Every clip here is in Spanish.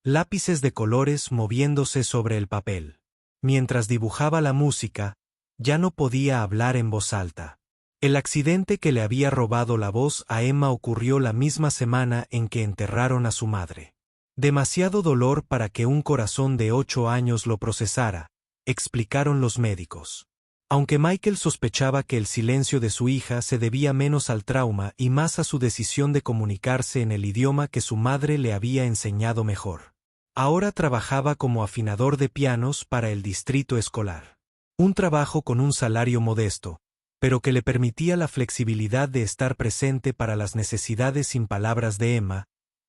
lápices de colores moviéndose sobre el papel. Mientras dibujaba la música, ya no podía hablar en voz alta. El accidente que le había robado la voz a Emma ocurrió la misma semana en que enterraron a su madre. Demasiado dolor para que un corazón de 8 años lo procesara, explicaron los médicos. Aunque Michael sospechaba que el silencio de su hija se debía menos al trauma y más a su decisión de comunicarse en el idioma que su madre le había enseñado mejor. Ahora trabajaba como afinador de pianos para el distrito escolar. Un trabajo con un salario modesto, pero que le permitía la flexibilidad de estar presente para las necesidades sin palabras de Emma,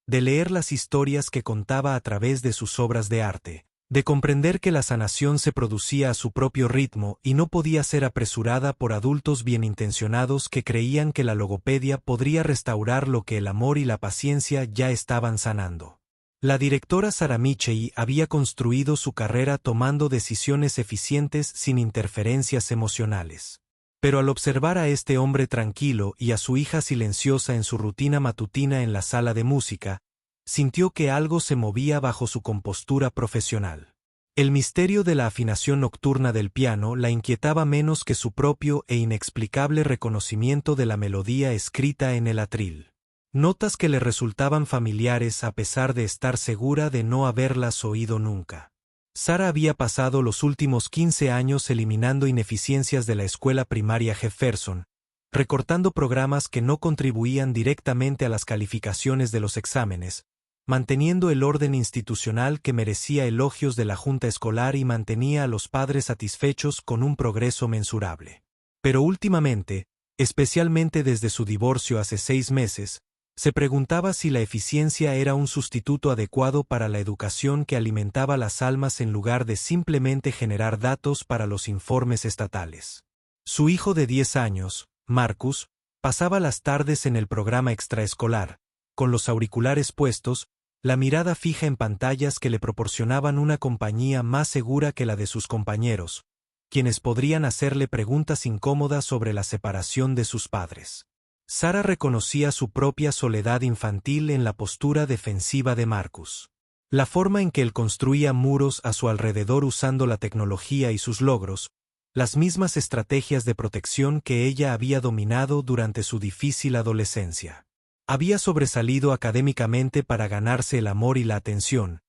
de leer las historias que contaba a través de sus obras de arte, de comprender que la sanación se producía a su propio ritmo y no podía ser apresurada por adultos bienintencionados que creían que la logopedia podría restaurar lo que el amor y la paciencia ya estaban sanando. La directora Sarah Michei había construido su carrera tomando decisiones eficientes sin interferencias emocionales. Pero al observar a este hombre tranquilo y a su hija silenciosa en su rutina matutina en la sala de música, sintió que algo se movía bajo su compostura profesional. El misterio de la afinación nocturna del piano la inquietaba menos que su propio e inexplicable reconocimiento de la melodía escrita en el atril. Notas que le resultaban familiares a pesar de estar segura de no haberlas oído nunca. Sarah había pasado los últimos 15 años eliminando ineficiencias de la escuela primaria Jefferson, recortando programas que no contribuían directamente a las calificaciones de los exámenes, manteniendo el orden institucional que merecía elogios de la junta escolar y mantenía a los padres satisfechos con un progreso mensurable. Pero últimamente, especialmente desde su divorcio hace 6 meses, se preguntaba si la eficiencia era un sustituto adecuado para la educación que alimentaba las almas en lugar de simplemente generar datos para los informes estatales. Su hijo de 10 años, Marcus, pasaba las tardes en el programa extraescolar, con los auriculares puestos, la mirada fija en pantallas que le proporcionaban una compañía más segura que la de sus compañeros, quienes podrían hacerle preguntas incómodas sobre la separación de sus padres. Sarah reconocía su propia soledad infantil en la postura defensiva de Marcus. La forma en que él construía muros a su alrededor usando la tecnología y sus logros, las mismas estrategias de protección que ella había dominado durante su difícil adolescencia. Había sobresalido académicamente para ganarse el amor y la atención,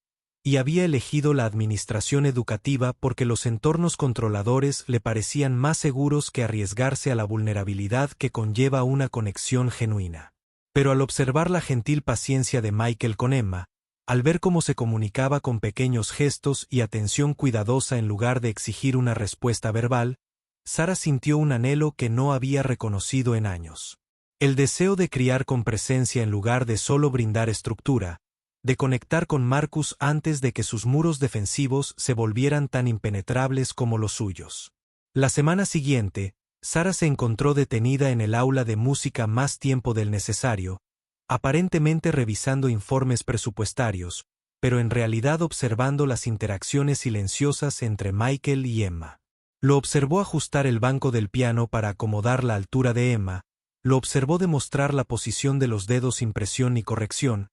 y había elegido la administración educativa porque los entornos controladores le parecían más seguros que arriesgarse a la vulnerabilidad que conlleva una conexión genuina. Pero al observar la gentil paciencia de Michael con Emma, al ver cómo se comunicaba con pequeños gestos y atención cuidadosa en lugar de exigir una respuesta verbal, Sarah sintió un anhelo que no había reconocido en años. El deseo de criar con presencia en lugar de solo brindar estructura, de conectar con Marcus antes de que sus muros defensivos se volvieran tan impenetrables como los suyos. La semana siguiente, Sarah se encontró detenida en el aula de música más tiempo del necesario, aparentemente revisando informes presupuestarios, pero en realidad observando las interacciones silenciosas entre Michael y Emma. Lo observó ajustar el banco del piano para acomodar la altura de Emma, lo observó demostrar la posición de los dedos sin presión ni corrección,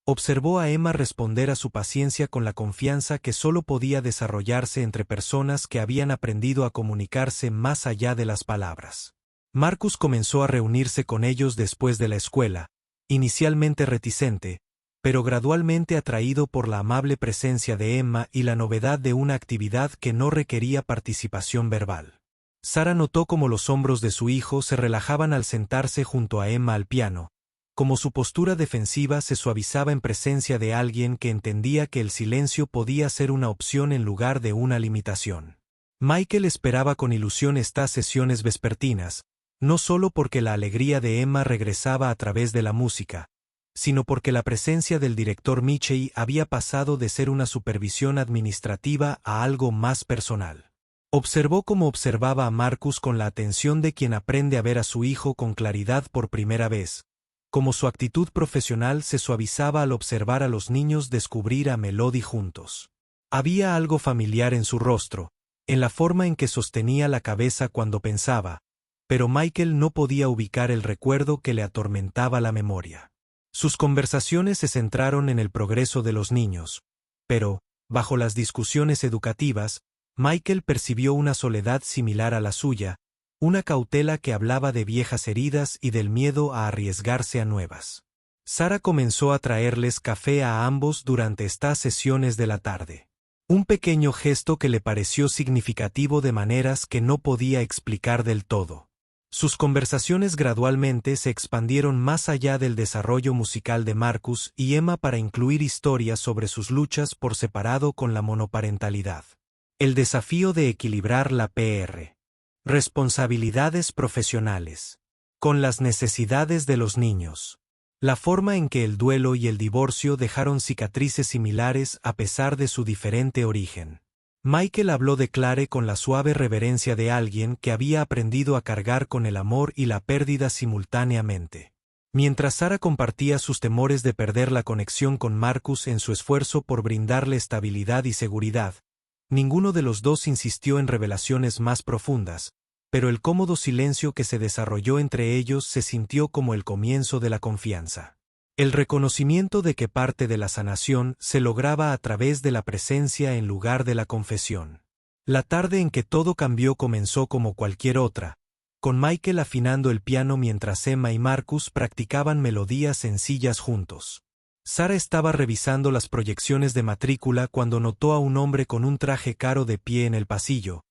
observó a Emma responder a su paciencia con la confianza que solo podía desarrollarse entre personas que habían aprendido a comunicarse más allá de las palabras. Marcus comenzó a reunirse con ellos después de la escuela, inicialmente reticente, pero gradualmente atraído por la amable presencia de Emma y la novedad de una actividad que no requería participación verbal. Sarah notó cómo los hombros de su hijo se relajaban al sentarse junto a Emma al piano, como su postura defensiva se suavizaba en presencia de alguien que entendía que el silencio podía ser una opción en lugar de una limitación. Michael esperaba con ilusión estas sesiones vespertinas, no solo porque la alegría de Emma regresaba a través de la música, sino porque la presencia del director Michei había pasado de ser una supervisión administrativa a algo más personal. Observó cómo observaba a Marcus con la atención de quien aprende a ver a su hijo con claridad por primera vez, como su actitud profesional se suavizaba al observar a los niños descubrir a Melody juntos. Había algo familiar en su rostro, en la forma en que sostenía la cabeza cuando pensaba, pero Michael no podía ubicar el recuerdo que le atormentaba la memoria. Sus conversaciones se centraron en el progreso de los niños, Pero, bajo las discusiones educativas, Michael percibió una soledad similar a la suya, una cautela que hablaba de viejas heridas y del miedo a arriesgarse a nuevas. Sara comenzó a traerles café a ambos durante estas sesiones de la tarde. Un pequeño gesto que le pareció significativo de maneras que no podía explicar del todo. Sus conversaciones gradualmente se expandieron más allá del desarrollo musical de Marcus y Emma para incluir historias sobre sus luchas por separado con la monoparentalidad. El desafío de equilibrar la responsabilidades profesionales con las necesidades de los niños. La forma en que el duelo y el divorcio dejaron cicatrices similares a pesar de su diferente origen. Michael habló de Clare con la suave reverencia de alguien que había aprendido a cargar con el amor y la pérdida simultáneamente. Mientras Sara compartía sus temores de perder la conexión con Marcus en su esfuerzo por brindarle estabilidad y seguridad, ninguno de los dos insistió en revelaciones más profundas, pero el cómodo silencio que se desarrolló entre ellos se sintió como el comienzo de la confianza. El reconocimiento de que parte de la sanación se lograba a través de la presencia en lugar de la confesión. La tarde en que todo cambió comenzó como cualquier otra, con Michael afinando el piano mientras Emma y Marcus practicaban melodías sencillas juntos. Sara estaba revisando las proyecciones de matrícula cuando notó a un hombre con un traje caro de pie en el pasillo,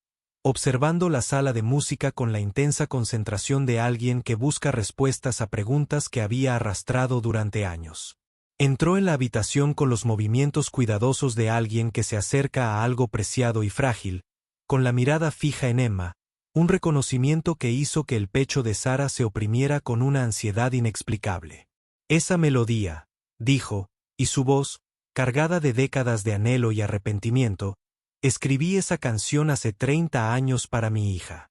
observando la sala de música con la intensa concentración de alguien que busca respuestas a preguntas que había arrastrado durante años. Entró en la habitación con los movimientos cuidadosos de alguien que se acerca a algo preciado y frágil, con la mirada fija en Emma, un reconocimiento que hizo que el pecho de Sara se oprimiera con una ansiedad inexplicable. Esa melodía, dijo, y su voz, cargada de décadas de anhelo y arrepentimiento, escribí esa canción hace 30 años para mi hija.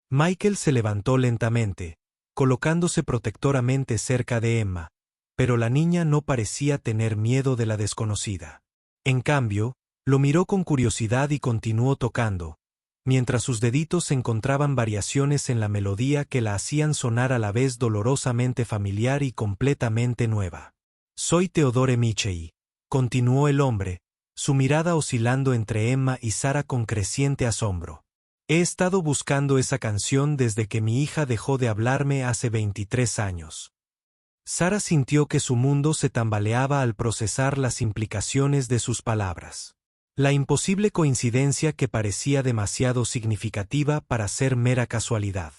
Michael se levantó lentamente, colocándose protectoramente cerca de Emma, pero la niña no parecía tener miedo de la desconocida. En cambio, lo miró con curiosidad y continuó tocando, mientras sus deditos encontraban variaciones en la melodía que la hacían sonar a la vez dolorosamente familiar y completamente nueva. Soy Theodore Michei, continuó el hombre, su mirada oscilando entre Emma y Sara con creciente asombro. He estado buscando esa canción desde que mi hija dejó de hablarme hace 23 años. Sara sintió que su mundo se tambaleaba al procesar las implicaciones de sus palabras. La imposible coincidencia que parecía demasiado significativa para ser mera casualidad.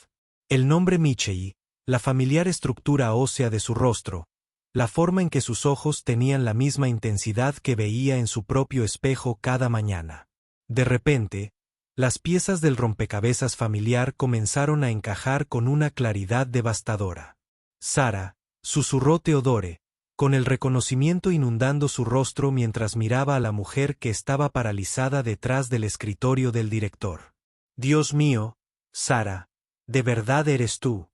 El nombre Michei, la familiar estructura ósea de su rostro, la forma en que sus ojos tenían la misma intensidad que veía en su propio espejo cada mañana. De repente, las piezas del rompecabezas familiar comenzaron a encajar con una claridad devastadora. Sara, susurró Theodore, con el reconocimiento inundando su rostro mientras miraba a la mujer que estaba paralizada detrás del escritorio del director. Dios mío, Sara, ¿de verdad eres tú?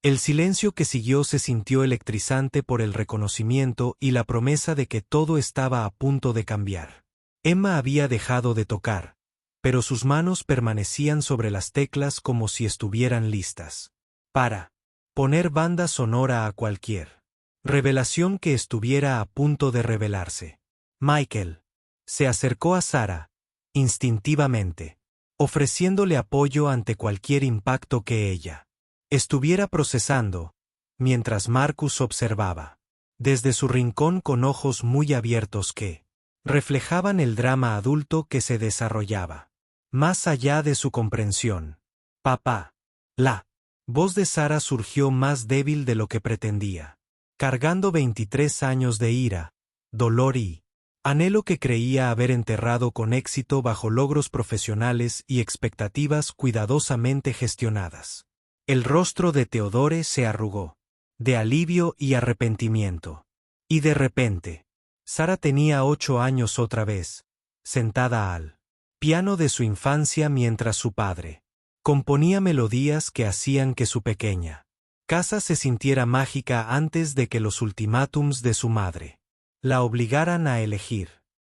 El silencio que siguió se sintió electrizante por el reconocimiento y la promesa de que todo estaba a punto de cambiar. Emma había dejado de tocar, pero sus manos permanecían sobre las teclas como si estuvieran listas para poner banda sonora a cualquier revelación que estuviera a punto de revelarse. Michael se acercó a Sara, instintivamente, ofreciéndole apoyo ante cualquier impacto que ella estuviera procesando, mientras Marcus observaba, desde su rincón con ojos muy abiertos que reflejaban el drama adulto que se desarrollaba. Más allá de su comprensión. Papá. La voz de Sara surgió más débil de lo que pretendía, cargando 23 años de ira, dolor y anhelo que creía haber enterrado con éxito bajo logros profesionales y expectativas cuidadosamente gestionadas. El rostro de Theodore se arrugó, de alivio y arrepentimiento. Y de repente, Sara tenía 8 años otra vez, sentada al piano de su infancia mientras su padre componía melodías que hacían que su pequeña casa se sintiera mágica antes de que los ultimátums de su madre la obligaran a elegir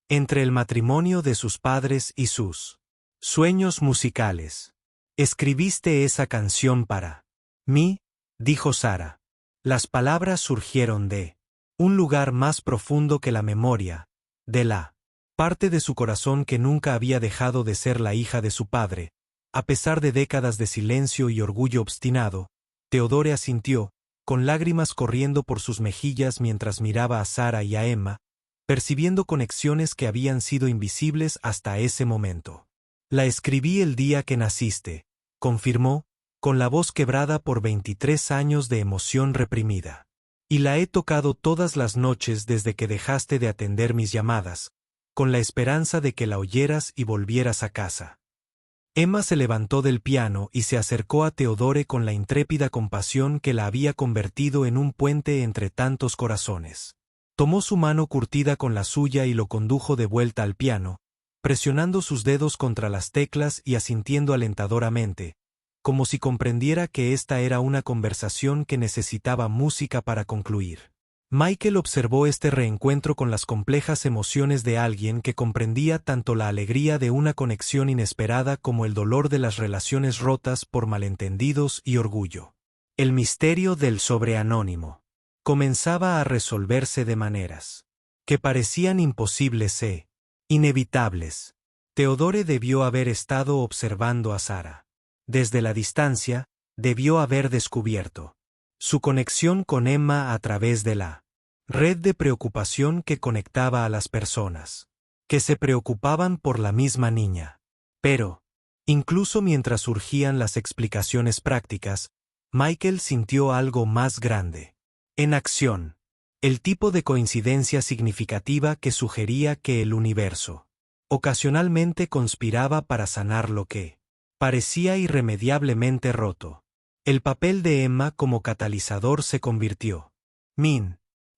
entre el matrimonio de sus padres y sus sueños musicales. Escribiste esa canción para mí, dijo Sara. Las palabras surgieron de un lugar más profundo que la memoria, de la parte de su corazón que nunca había dejado de ser la hija de su padre. A pesar de décadas de silencio y orgullo obstinado, Theodore asintió, con lágrimas corriendo por sus mejillas mientras miraba a Sarah y a Emma, percibiendo conexiones que habían sido invisibles hasta ese momento. La escribí el día que naciste, confirmó, con la voz quebrada por 23 años de emoción reprimida. Y la he tocado todas las noches desde que dejaste de atender mis llamadas, con la esperanza de que la oyeras y volvieras a casa. Emma se levantó del piano y se acercó a Theodore con la intrépida compasión que la había convertido en un puente entre tantos corazones. Tomó su mano curtida con la suya y lo condujo de vuelta al piano, presionando sus dedos contra las teclas y asintiendo alentadoramente, como si comprendiera que esta era una conversación que necesitaba música para concluir. Michael observó este reencuentro con las complejas emociones de alguien que comprendía tanto la alegría de una conexión inesperada como el dolor de las relaciones rotas por malentendidos y orgullo. El misterio del sobreanónimo comenzaba a resolverse de maneras que parecían imposibles e inevitables. Theodore debió haber estado observando a Sarah. Desde la distancia, debió haber descubierto su conexión con Emma a través de la red de preocupación que conectaba a las personas que se preocupaban por la misma niña. Pero, incluso mientras surgían las explicaciones prácticas, Michael sintió algo más grande. En acción, el tipo de coincidencia significativa que sugería que el universo ocasionalmente conspiraba para sanar lo que parecía irremediablemente roto. El papel de Emma como catalizador se convirtió.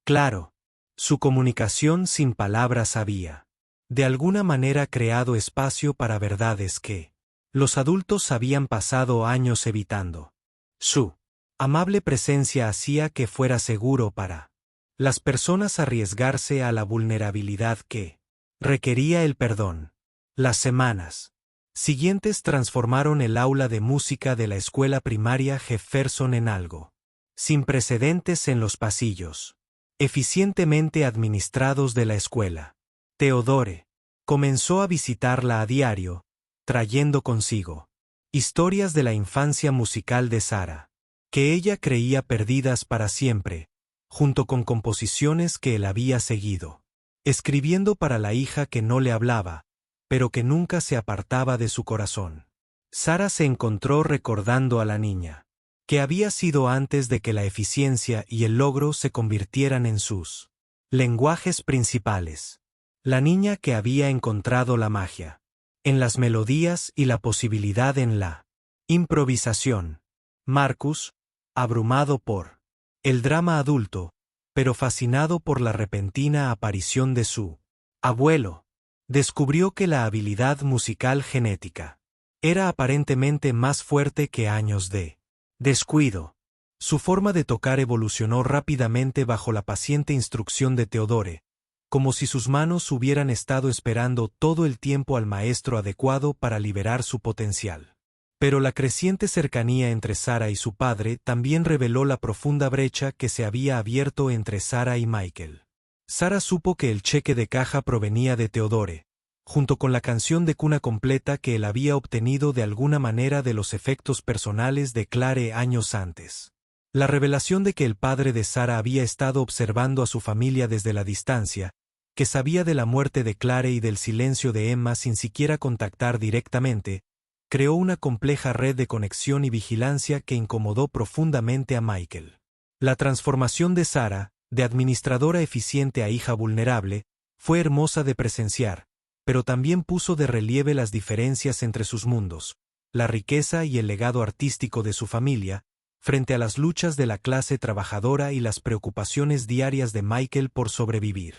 Claro, su comunicación sin palabras había, de alguna manera, creado espacio para verdades que los adultos habían pasado años evitando. Su amable presencia hacía que fuera seguro para las personas arriesgarse a la vulnerabilidad que requería el perdón. Las semanas siguientes transformaron el aula de música de la escuela primaria Jefferson en algo sin precedentes en los pasillos eficientemente administrados de la escuela. Theodore comenzó a visitarla a diario, trayendo consigo historias de la infancia musical de Sarah, que ella creía perdidas para siempre, junto con composiciones que él había seguido, escribiendo para la hija que no le hablaba, pero que nunca se apartaba de su corazón. Sarah se encontró recordando a la niña que había sido antes de que la eficiencia y el logro se convirtieran en sus lenguajes principales. La niña que había encontrado la magia en las melodías y la posibilidad en la improvisación. Marcus, abrumado por el drama adulto, pero fascinado por la repentina aparición de su abuelo, descubrió que la habilidad musical genética era aparentemente más fuerte que años de descuido. Su forma de tocar evolucionó rápidamente bajo la paciente instrucción de Theodore, como si sus manos hubieran estado esperando todo el tiempo al maestro adecuado para liberar su potencial. Pero la creciente cercanía entre Sarah y su padre también reveló la profunda brecha que se había abierto entre Sarah y Michael. Sarah supo que el cheque de caja provenía de Theodore, junto con la canción de cuna completa que él había obtenido de alguna manera de los efectos personales de Clare años antes. La revelación de que el padre de Sarah había estado observando a su familia desde la distancia, que sabía de la muerte de Clare y del silencio de Emma sin siquiera contactar directamente, creó una compleja red de conexión y vigilancia que incomodó profundamente a Michael. La transformación de Sarah, de administradora eficiente a hija vulnerable, fue hermosa de presenciar, pero también puso de relieve las diferencias entre sus mundos, la riqueza y el legado artístico de su familia, frente a las luchas de la clase trabajadora y las preocupaciones diarias de Michael por sobrevivir.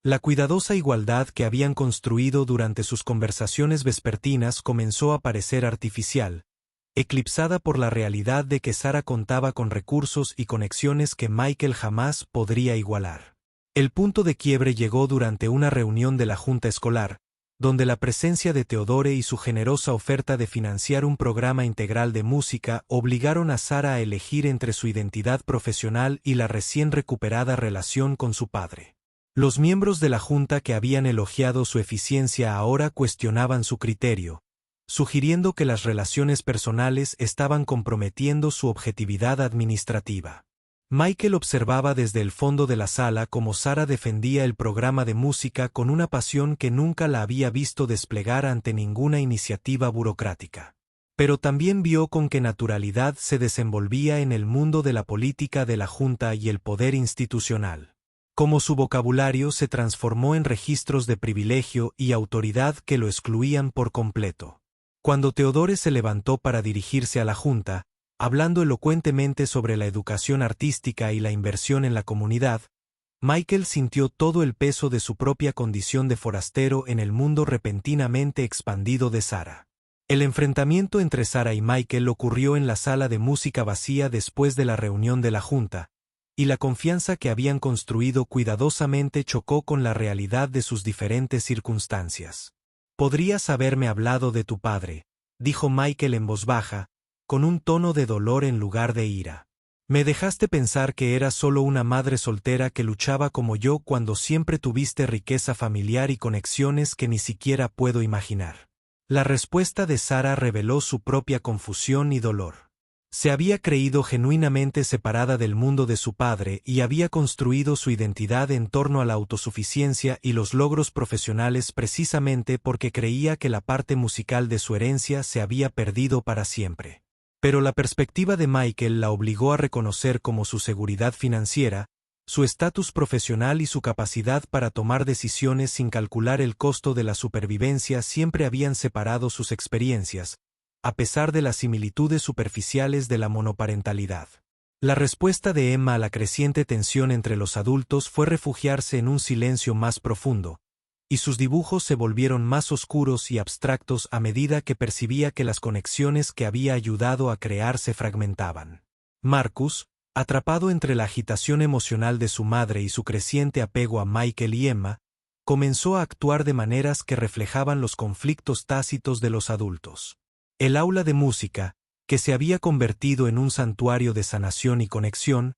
La cuidadosa igualdad que habían construido durante sus conversaciones vespertinas comenzó a parecer artificial, eclipsada por la realidad de que Sarah contaba con recursos y conexiones que Michael jamás podría igualar. El punto de quiebre llegó durante una reunión de la junta escolar, donde la presencia de Theodore y su generosa oferta de financiar un programa integral de música obligaron a Sarah a elegir entre su identidad profesional y la recién recuperada relación con su padre. Los miembros de la junta que habían elogiado su eficiencia ahora cuestionaban su criterio, sugiriendo que las relaciones personales estaban comprometiendo su objetividad administrativa. Michael observaba desde el fondo de la sala cómo Sara defendía el programa de música con una pasión que nunca la había visto desplegar ante ninguna iniciativa burocrática. Pero también vio con qué naturalidad se desenvolvía en el mundo de la política de la Junta y el poder institucional. Cómo su vocabulario se transformó en registros de privilegio y autoridad que lo excluían por completo. Cuando Theodore se levantó para dirigirse a la Junta, hablando elocuentemente sobre la educación artística y la inversión en la comunidad, Michael sintió todo el peso de su propia condición de forastero en el mundo repentinamente expandido de Sara. El enfrentamiento entre Sara y Michael ocurrió en la sala de música vacía después de la reunión de la Junta, y la confianza que habían construido cuidadosamente chocó con la realidad de sus diferentes circunstancias. «Podrías haberme hablado de tu padre», dijo Michael en voz baja, con un tono de dolor en lugar de ira. «Me dejaste pensar que eras solo una madre soltera que luchaba como yo cuando siempre tuviste riqueza familiar y conexiones que ni siquiera puedo imaginar». La respuesta de Sara reveló su propia confusión y dolor. Se había creído genuinamente separada del mundo de su padre y había construido su identidad en torno a la autosuficiencia y los logros profesionales precisamente porque creía que la parte musical de su herencia se había perdido para siempre. Pero la perspectiva de Michael la obligó a reconocer como su seguridad financiera, su estatus profesional y su capacidad para tomar decisiones sin calcular el costo de la supervivencia siempre habían separado sus experiencias, a pesar de las similitudes superficiales de la monoparentalidad. La respuesta de Emma a la creciente tensión entre los adultos fue refugiarse en un silencio más profundo, y sus dibujos se volvieron más oscuros y abstractos a medida que percibía que las conexiones que había ayudado a crear se fragmentaban. Marcus, atrapado entre la agitación emocional de su madre y su creciente apego a Michael y Emma, comenzó a actuar de maneras que reflejaban los conflictos tácitos de los adultos. El aula de música, que se había convertido en un santuario de sanación y conexión,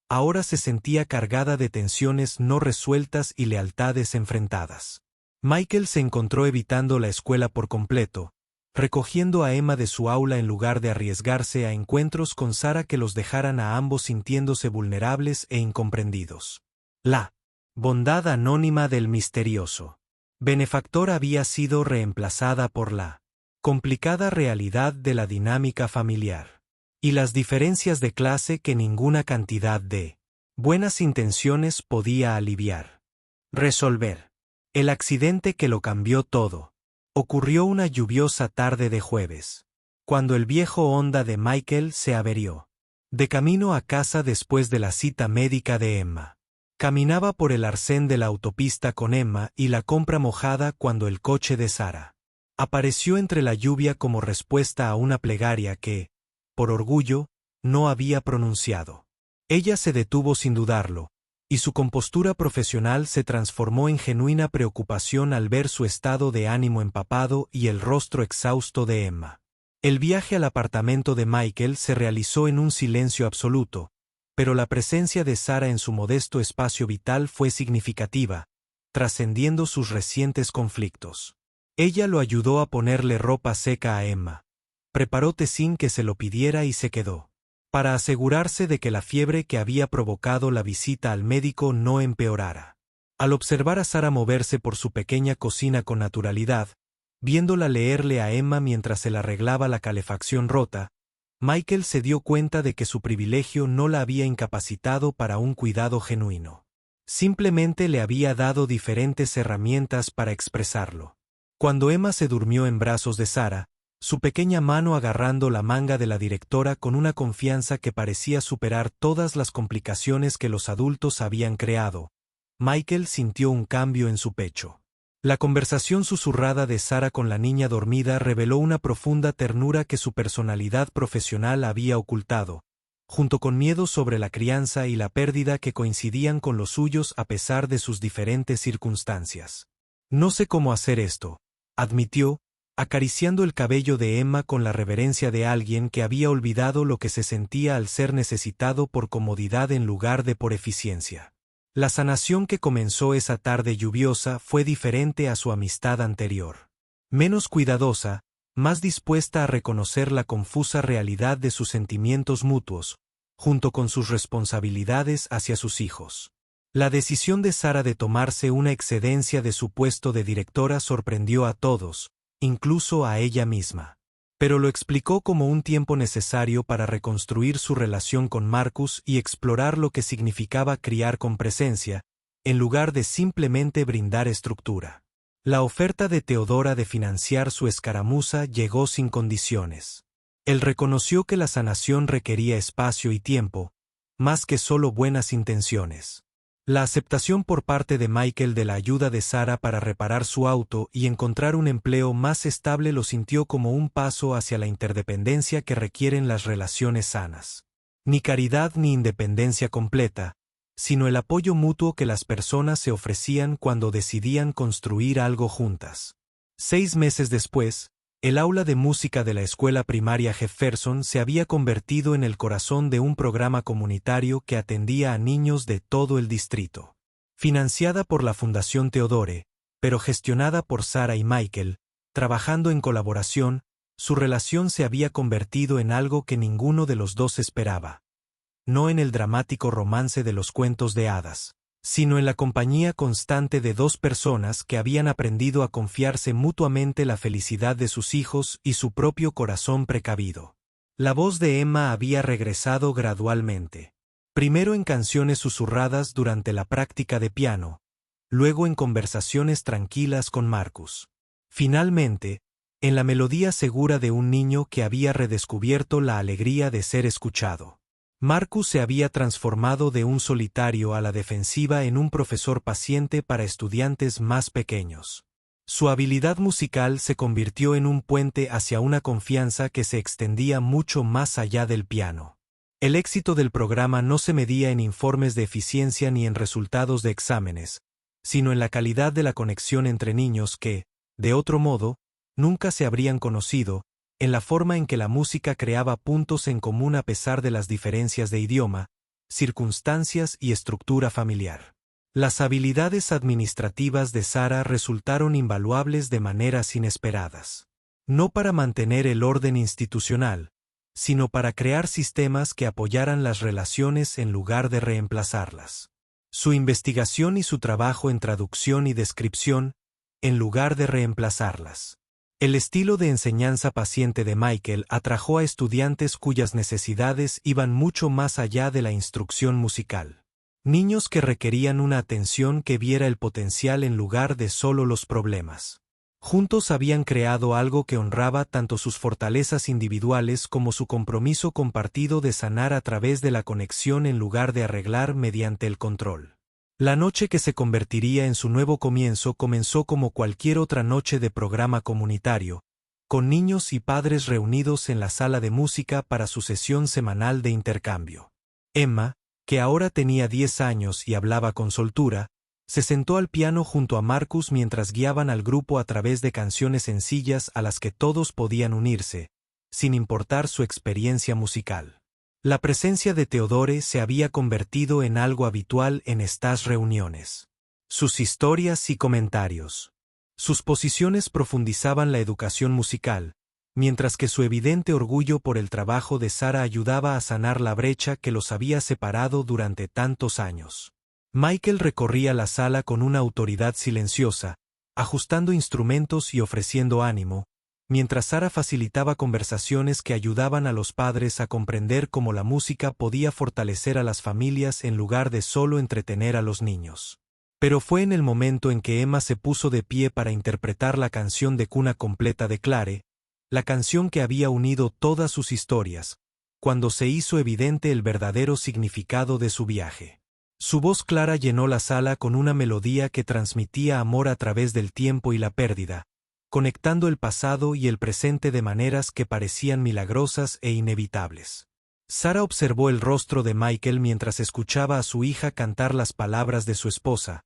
ahora se sentía cargada de tensiones no resueltas y lealtades enfrentadas. Michael se encontró evitando la escuela por completo, recogiendo a Emma de su aula en lugar de arriesgarse a encuentros con Sara que los dejaran a ambos sintiéndose vulnerables e incomprendidos. La bondad anónima del misterioso benefactor había sido reemplazada por la complicada realidad de la dinámica familiar y las diferencias de clase que ninguna cantidad de buenas intenciones podía aliviar. Resolver. El accidente que lo cambió todo. Ocurrió una lluviosa tarde de jueves, cuando el viejo Honda de Michael se averió. De camino a casa después de la cita médica de Emma. Caminaba por el arcén de la autopista con Emma y la compra mojada cuando el coche de Sara apareció entre la lluvia como respuesta a una plegaria que, por orgullo, no había pronunciado. Ella se detuvo sin dudarlo, y su compostura profesional se transformó en genuina preocupación al ver su estado de ánimo empapado y el rostro exhausto de Emma. El viaje al apartamento de Michael se realizó en un silencio absoluto, pero la presencia de Sara en su modesto espacio vital fue significativa, trascendiendo sus recientes conflictos. Ella lo ayudó a ponerle ropa seca a Emma, preparó té sin que se lo pidiera y se quedó, para asegurarse de que la fiebre que había provocado la visita al médico no empeorara. Al observar a Sara moverse por su pequeña cocina con naturalidad, viéndola leerle a Emma mientras se le arreglaba la calefacción rota, Michael se dio cuenta de que su privilegio no la había incapacitado para un cuidado genuino. Simplemente le había dado diferentes herramientas para expresarlo. Cuando Emma se durmió en brazos de Sara, su pequeña mano agarrando la manga de la directora con una confianza que parecía superar todas las complicaciones que los adultos habían creado, Michael sintió un cambio en su pecho. La conversación susurrada de Sara con la niña dormida reveló una profunda ternura que su personalidad profesional había ocultado, junto con miedos sobre la crianza y la pérdida que coincidían con los suyos a pesar de sus diferentes circunstancias. «No sé cómo hacer esto», admitió, acariciando el cabello de Emma con la reverencia de alguien que había olvidado lo que se sentía al ser necesitado por comodidad en lugar de por eficiencia. La sanación que comenzó esa tarde lluviosa fue diferente a su amistad anterior. Menos cuidadosa, más dispuesta a reconocer la confusa realidad de sus sentimientos mutuos, junto con sus responsabilidades hacia sus hijos. La decisión de Sara de tomarse una excedencia de su puesto de directora sorprendió a todos, incluso a ella misma. Pero lo explicó como un tiempo necesario para reconstruir su relación con Marcus y explorar lo que significaba criar con presencia, en lugar de simplemente brindar estructura. La oferta de Teodora de financiar su escaramuza llegó sin condiciones. Él reconoció que la sanación requería espacio y tiempo, más que solo buenas intenciones. La aceptación por parte de Michael de la ayuda de Sara para reparar su auto y encontrar un empleo más estable lo sintió como un paso hacia la interdependencia que requieren las relaciones sanas. Ni caridad ni independencia completa, sino el apoyo mutuo que las personas se ofrecían cuando decidían construir algo juntas. 6 meses después, el aula de música de la escuela primaria Jefferson se había convertido en el corazón de un programa comunitario que atendía a niños de todo el distrito. Financiada por la Fundación Teodore, pero gestionada por Sara y Michael, trabajando en colaboración, su relación se había convertido en algo que ninguno de los dos esperaba. No en el dramático romance de los cuentos de hadas, sino en la compañía constante de dos personas que habían aprendido a confiarse mutuamente la felicidad de sus hijos y su propio corazón precavido. La voz de Emma había regresado gradualmente. Primero en canciones susurradas durante la práctica de piano, luego en conversaciones tranquilas con Marcus. Finalmente, en la melodía segura de un niño que había redescubierto la alegría de ser escuchado. Marcus se había transformado de un solitario a la defensiva en un profesor paciente para estudiantes más pequeños. Su habilidad musical se convirtió en un puente hacia una confianza que se extendía mucho más allá del piano. El éxito del programa no se medía en informes de eficiencia ni en resultados de exámenes, sino en la calidad de la conexión entre niños que, de otro modo, nunca se habrían conocido, en la forma en que la música creaba puntos en común a pesar de las diferencias de idioma, circunstancias y estructura familiar. Las habilidades administrativas de Sara resultaron invaluables de maneras inesperadas. No para mantener el orden institucional, sino para crear sistemas que apoyaran las relaciones en lugar de reemplazarlas. Su investigación y su trabajo en traducción y descripción, en lugar de reemplazarlas. El estilo de enseñanza paciente de Michael atrajo a estudiantes cuyas necesidades iban mucho más allá de la instrucción musical. Niños que requerían una atención que viera el potencial en lugar de solo los problemas. Juntos habían creado algo que honraba tanto sus fortalezas individuales como su compromiso compartido de sanar a través de la conexión en lugar de arreglar mediante el control. La noche que se convertiría en su nuevo comienzo comenzó como cualquier otra noche de programa comunitario, con niños y padres reunidos en la sala de música para su sesión semanal de intercambio. Emma, que ahora tenía 10 años y hablaba con soltura, se sentó al piano junto a Marcus mientras guiaban al grupo a través de canciones sencillas a las que todos podían unirse, sin importar su experiencia musical. La presencia de Teodore se había convertido en algo habitual en estas reuniones. Sus historias y comentarios. Sus posiciones profundizaban la educación musical, mientras que su evidente orgullo por el trabajo de Sara ayudaba a sanar la brecha que los había separado durante tantos años. Michael recorría la sala con una autoridad silenciosa, ajustando instrumentos y ofreciendo ánimo, mientras Sara facilitaba conversaciones que ayudaban a los padres a comprender cómo la música podía fortalecer a las familias en lugar de solo entretener a los niños. Pero fue en el momento en que Emma se puso de pie para interpretar la canción de cuna completa de Clare, la canción que había unido todas sus historias, cuando se hizo evidente el verdadero significado de su viaje. Su voz clara llenó la sala con una melodía que transmitía amor a través del tiempo y la pérdida, conectando el pasado y el presente de maneras que parecían milagrosas e inevitables. Sara observó el rostro de Michael mientras escuchaba a su hija cantar las palabras de su esposa,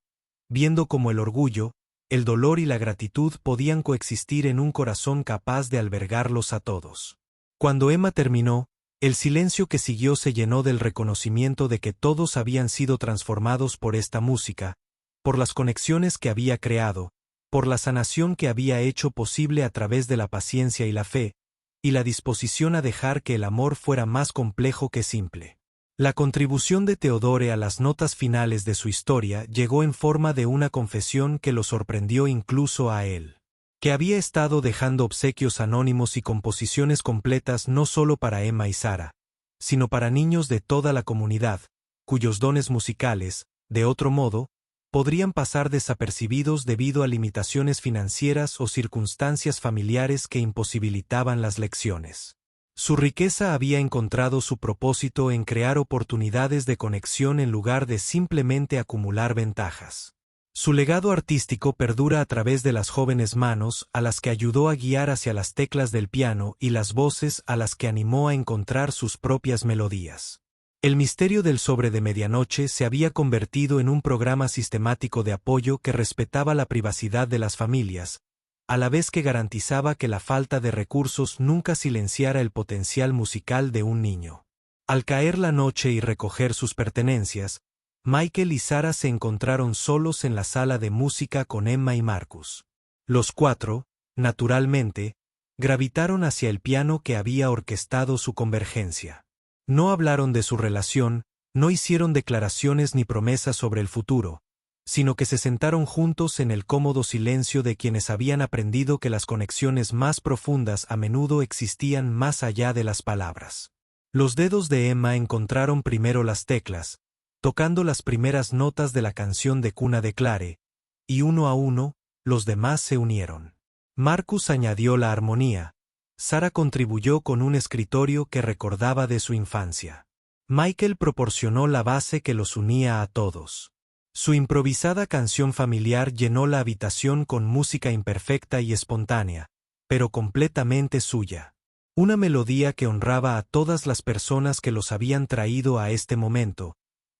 viendo cómo el orgullo, el dolor y la gratitud podían coexistir en un corazón capaz de albergarlos a todos. Cuando Emma terminó, El silencio que siguió se llenó del reconocimiento de que todos habían sido transformados por esta música, por las conexiones que había creado, por la sanación que había hecho posible a través de la paciencia y la fe, y la disposición a dejar que el amor fuera más complejo que simple. La contribución de Teodore a las notas finales de su historia llegó en forma de una confesión que lo sorprendió incluso a él. Que había estado dejando obsequios anónimos y composiciones completas no solo para Emma y Sara, sino para niños de toda la comunidad, cuyos dones musicales, de otro modo, podrían pasar desapercibidos debido a limitaciones financieras o circunstancias familiares que imposibilitaban las lecciones. Su riqueza había encontrado su propósito en crear oportunidades de conexión en lugar de simplemente acumular ventajas. Su legado artístico perdura a través de las jóvenes manos a las que ayudó a guiar hacia las teclas del piano y las voces a las que animó a encontrar sus propias melodías. El misterio del sobre de medianoche se había convertido en un programa sistemático de apoyo que respetaba la privacidad de las familias, a la vez que garantizaba que la falta de recursos nunca silenciara el potencial musical de un niño. Al caer la noche y recoger sus pertenencias, Michael y Sara se encontraron solos en la sala de música con Emma y Marcus. Los cuatro, naturalmente, gravitaron hacia el piano que había orquestado su convergencia. No hablaron de su relación, no hicieron declaraciones ni promesas sobre el futuro, sino que se sentaron juntos en el cómodo silencio de quienes habían aprendido que las conexiones más profundas a menudo existían más allá de las palabras. Los dedos de Emma encontraron primero las teclas, tocando las primeras notas de la canción de cuna de Clare, y uno a uno, los demás se unieron. Marcus añadió la armonía, Sara contribuyó con un escritorio que recordaba de su infancia. Michael proporcionó la base que los unía a todos. Su improvisada canción familiar llenó la habitación con música imperfecta y espontánea, pero completamente suya. Una melodía que honraba a todas las personas que los habían traído a este momento,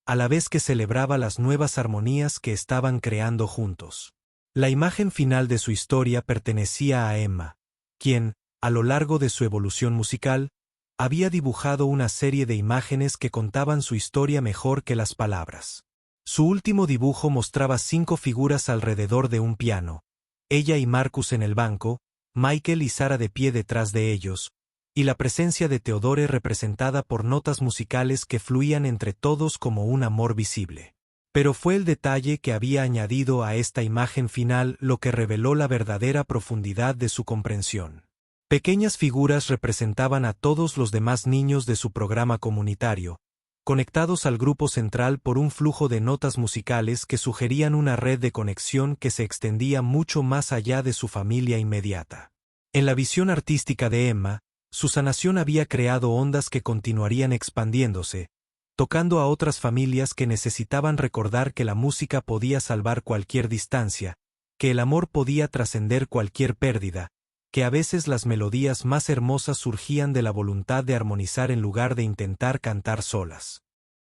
a la vez que celebraba las nuevas armonías que estaban creando juntos. La imagen final de su historia pertenecía a Emma, quien, a lo largo de su evolución musical, había dibujado una serie de imágenes que contaban su historia mejor que las palabras. Su último dibujo mostraba 5 figuras alrededor de un piano, ella y Marcus en el banco, Michael y Sara de pie detrás de ellos, y la presencia de Teodore representada por notas musicales que fluían entre todos como un amor visible. Pero fue el detalle que había añadido a esta imagen final lo que reveló la verdadera profundidad de su comprensión. Pequeñas figuras representaban a todos los demás niños de su programa comunitario, conectados al grupo central por un flujo de notas musicales que sugerían una red de conexión que se extendía mucho más allá de su familia inmediata. En la visión artística de Emma, su sanación había creado ondas que continuarían expandiéndose, tocando a otras familias que necesitaban recordar que la música podía salvar cualquier distancia, que el amor podía trascender cualquier pérdida, que a veces las melodías más hermosas surgían de la voluntad de armonizar en lugar de intentar cantar solas.